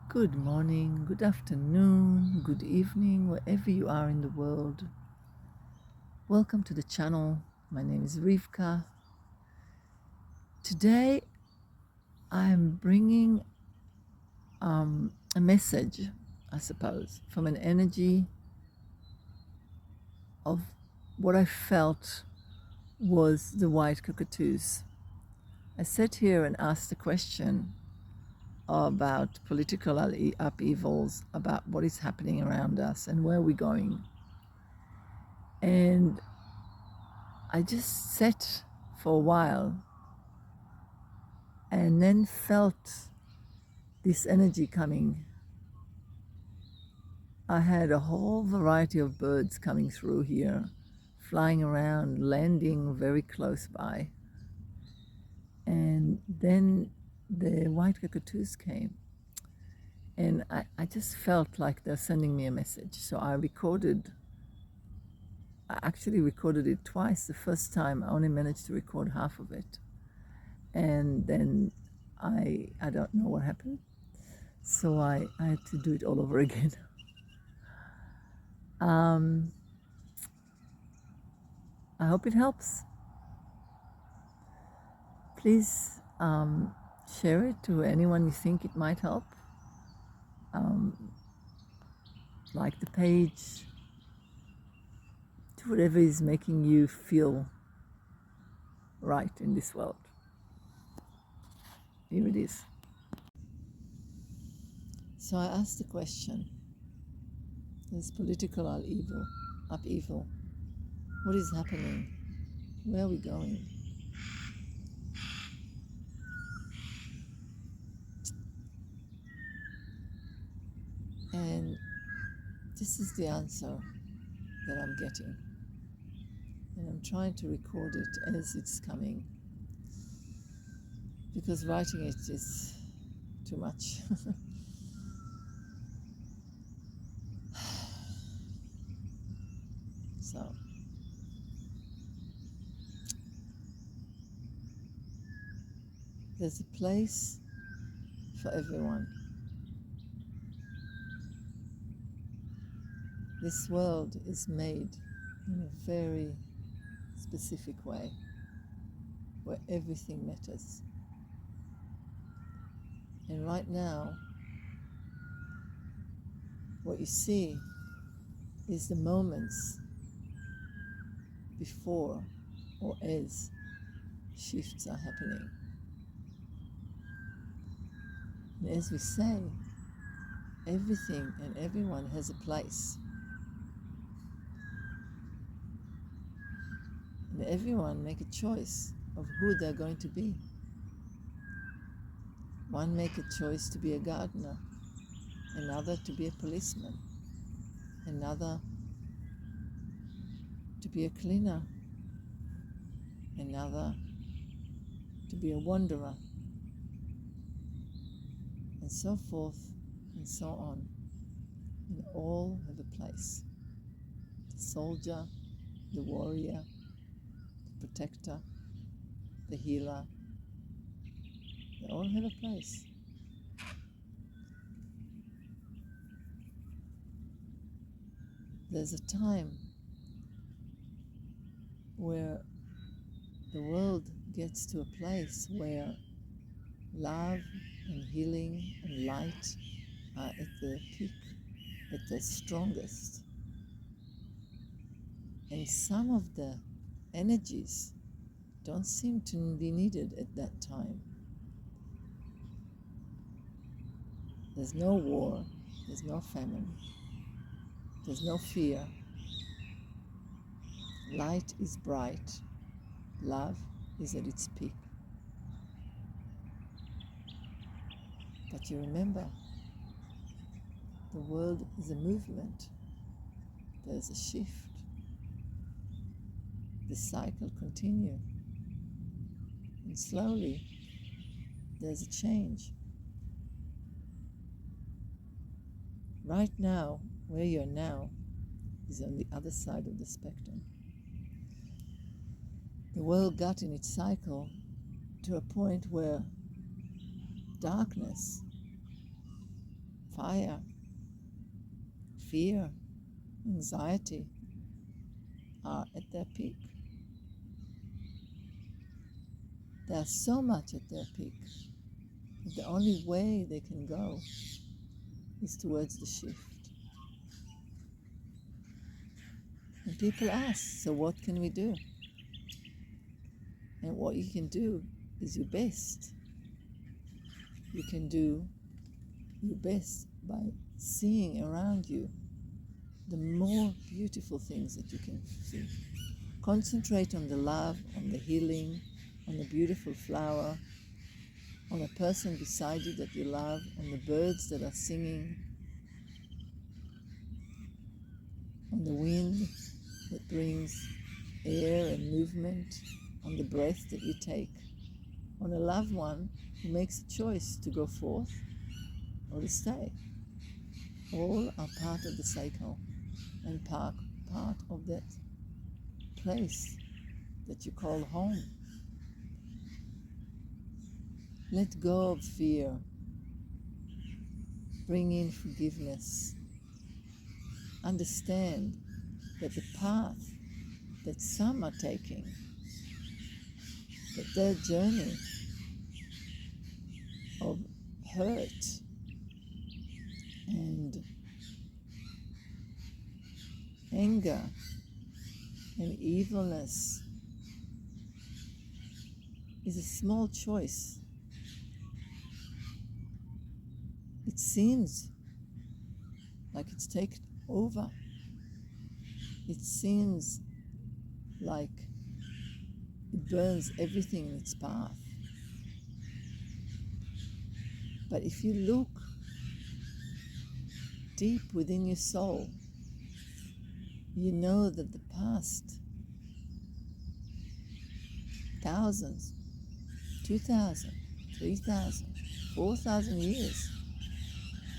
Good morning, good afternoon, good evening, wherever you are in the world. Welcome to the channel. My name is Rivka. Today I'm bringing a message, I suppose, from an energy of what I felt was the white cockatoos. I sat here and asked a question about political upheavals, about what is happening around us and where we're going. And I just sat for a while and then felt this energy coming. I had a whole variety of birds coming through here, flying around, landing very close by. And then the white cockatoos came. And I just felt like they're sending me a message. So I actually recorded it twice. The first time I only managed to record half of it. And then I don't know what happened. So I had to do it all over again. I hope it helps. Please share it to anyone you think it might help. Like the page, do whatever is making you feel right in this world. Here it is. So I asked the question, this political upheaval, what is happening? Where are we going? And this is the answer that I'm getting. And I'm trying to record it as it's coming, because writing it is too much. So there's a place for everyone. This world is made in a very specific way where everything matters. And right now, what you see is the moments before or as shifts are happening. And as we say, everything and everyone has a place. And everyone make a choice of who they're going to be. One make a choice to be a gardener, another to be a policeman, another to be a cleaner, another to be a wanderer, and so forth and so on. And all have a place. The soldier, the warrior, the protector, the healer, they all have a place. There's a time where the world gets to a place where love and healing and light are at their peak, at their strongest. And some of the energies don't seem to be needed at that time. There's no war, there's no famine, there's no fear. Light is bright, love is at its peak. But you remember, the world is a movement. There's a shift. The cycle continues. And slowly, there's a change. Right now, where you're now, is on the other side of the spectrum. The world got in its cycle to a point where darkness fire, fear, anxiety are at their peak. They are so much at their peak that the only way they can go is towards the shift. And people ask, so what can we do? And what you can do is your best. You can do your best by seeing around you the more beautiful things that you can see. Concentrate on the love, on the healing, on the beautiful flower, on a person beside you that you love, on the birds that are singing, on the wind that brings air and movement, on the breath that you take, on a loved one who makes a choice to go forth or to stay. All are part of the cycle and part of that place that you call home. Let go of fear. Bring in forgiveness. Understand that the path that some are taking, that their journey of hurt and anger and evilness is a small choice. It seems like it's taken over. It seems like it burns everything in its path. But if you look deep within your soul, you know that the past thousands, 2,000, 3,000, 4,000 years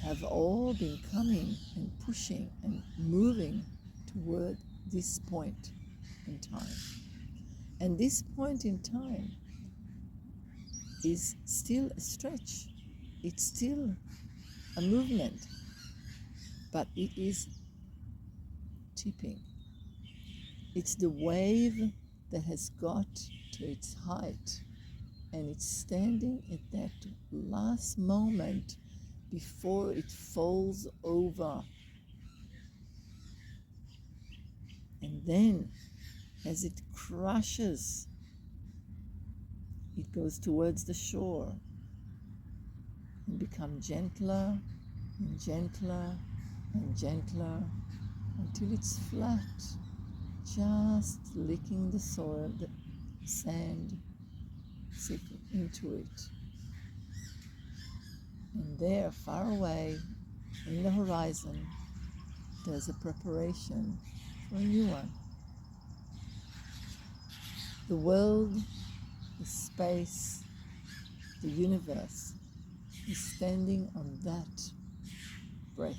have all been coming and pushing and moving toward this point in time. And this point in time is still a stretch. It's still a movement, but it is tipping. It's the wave that has got to its height, and it's standing at that last moment before it falls over. And then, as it crashes, it goes towards the shore and becomes gentler and gentler and gentler until it's flat, just licking the soil, the sand sinking into it. And there, far away, in the horizon, there's a preparation for a new one. The world, the space, the universe is standing on that breath,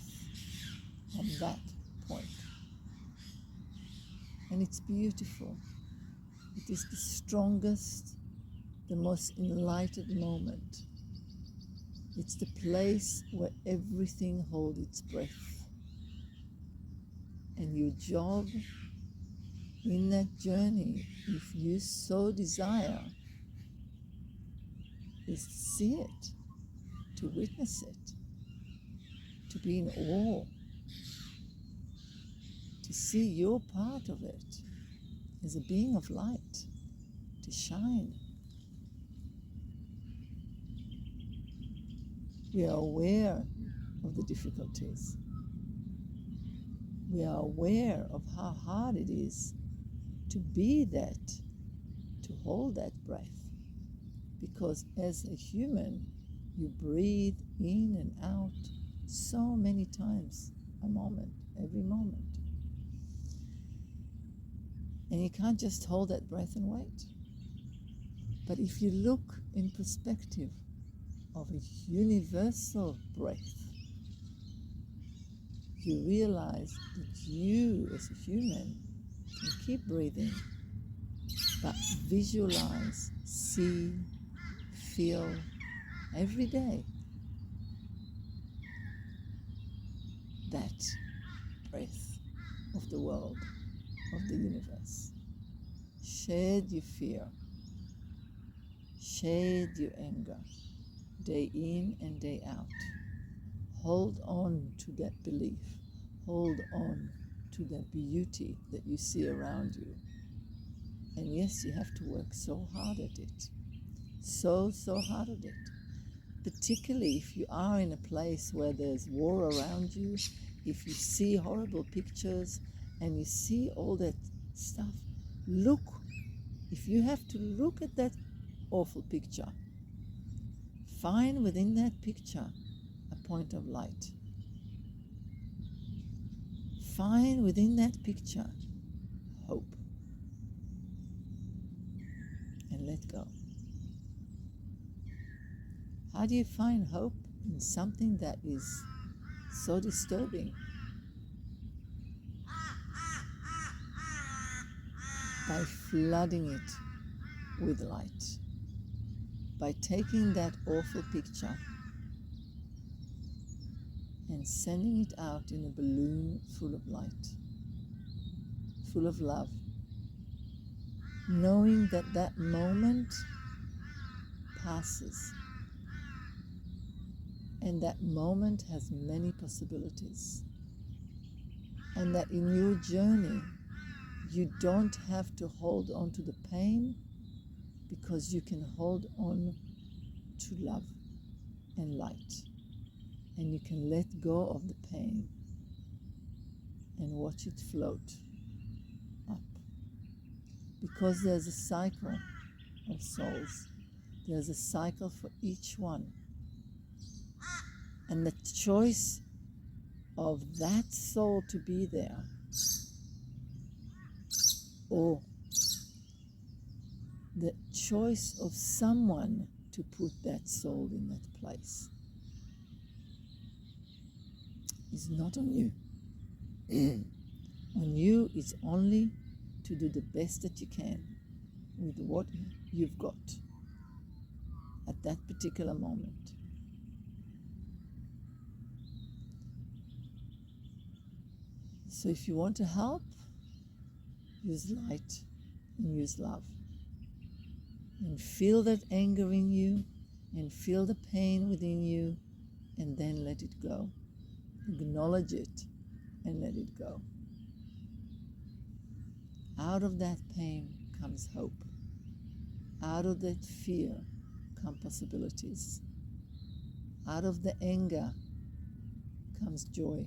on that point. And it's beautiful. It is the strongest, the most enlightened moment. It's the place where everything holds its breath. And your job in that journey, if you so desire, is to see it, to witness it, to be in awe, to see your part of it as a being of light, to shine. We are aware of the difficulties. We are aware of how hard it is to be that, to hold that breath. Because as a human, you breathe in and out so many times a moment, every moment. And you can't just hold that breath and wait. But if you look in perspective of a universal breath, you realize that you as a human can keep breathing, but visualize, see, feel every day that breath of the world, of the universe. Shed your fear, shed your anger, day in and day out. Hold on to that belief. Hold on to that beauty that you see around you. And yes, you have to work so hard at it. So hard at it. Particularly if you are in a place where there's war around you, if you see horrible pictures and you see all that stuff, look. If you have to look at that awful picture, find within that picture a point of light. Find within that picture hope. And let go. How do you find hope in something that is so disturbing? By flooding it with light. By taking that awful picture and sending it out in a balloon full of light, full of love, knowing that that moment passes and that moment has many possibilities, and that in your journey you don't have to hold on to the pain, because you can hold on to love and light, and you can let go of the pain and watch it float up. Because there's a cycle of souls. There's a cycle for each one. And the choice of that soul to be there, or the choice of someone to put that soul in that place, is not on you. On you is only to do the best that you can with what you've got at that particular moment. So if you want to help, use light and use love. And feel that anger in you, and feel the pain within you, and then let it go. Acknowledge it and let it go. Out of that pain comes hope. Out of that fear come possibilities. Out of the anger comes joy.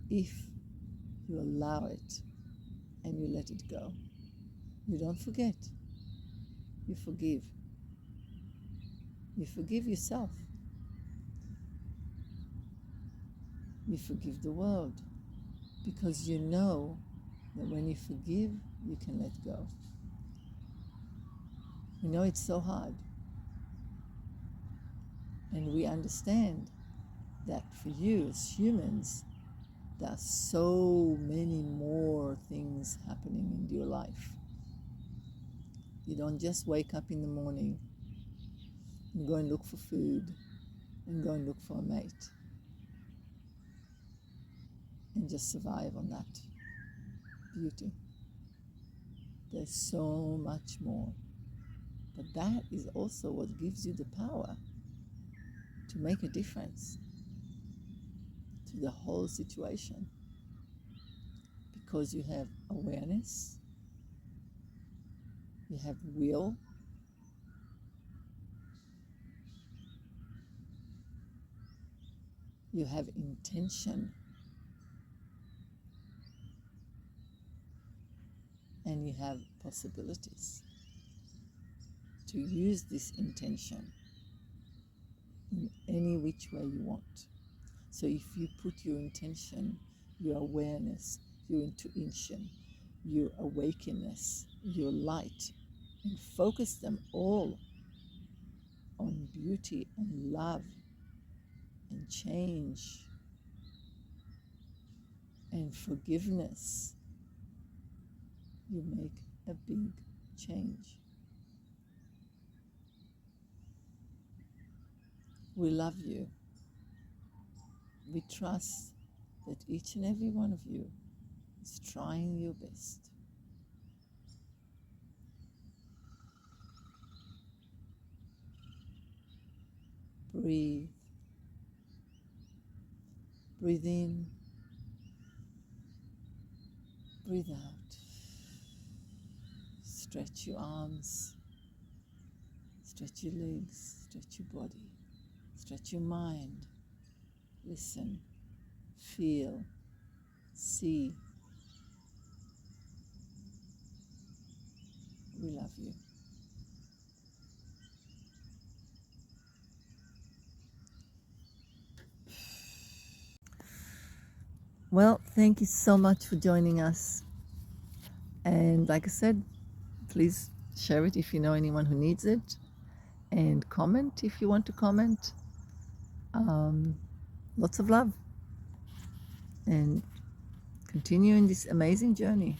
If you allow it and you let it go. You don't forget. You forgive. You forgive yourself. You forgive the world, because you know that when you forgive, you can let go. We know it's so hard. And we understand that for you as humans, there are so many more things happening in your life. You don't just wake up in the morning and go and look for food and go and look for a mate and just survive on that beauty. There's so much more. But that is also what gives you the power to make a difference to the whole situation. Because you have awareness, you have will, you have intention, and you have possibilities to use this intention in any which way you want. So if you put your intention, your awareness, your intuition, your awakenness, your light, and focus them all on beauty and love and change and forgiveness, you make a big change. We love you. We trust that each and every one of you is trying your best. Breathe. Breathe in. Breathe out. Stretch your arms. Stretch your legs. Stretch your body. Stretch your mind. Listen. Feel. See. We love you. Well, thank you so much for joining us. And like I said, please share it if you know anyone who needs it. And comment if you want to comment. Lots of love. And continue in this amazing journey.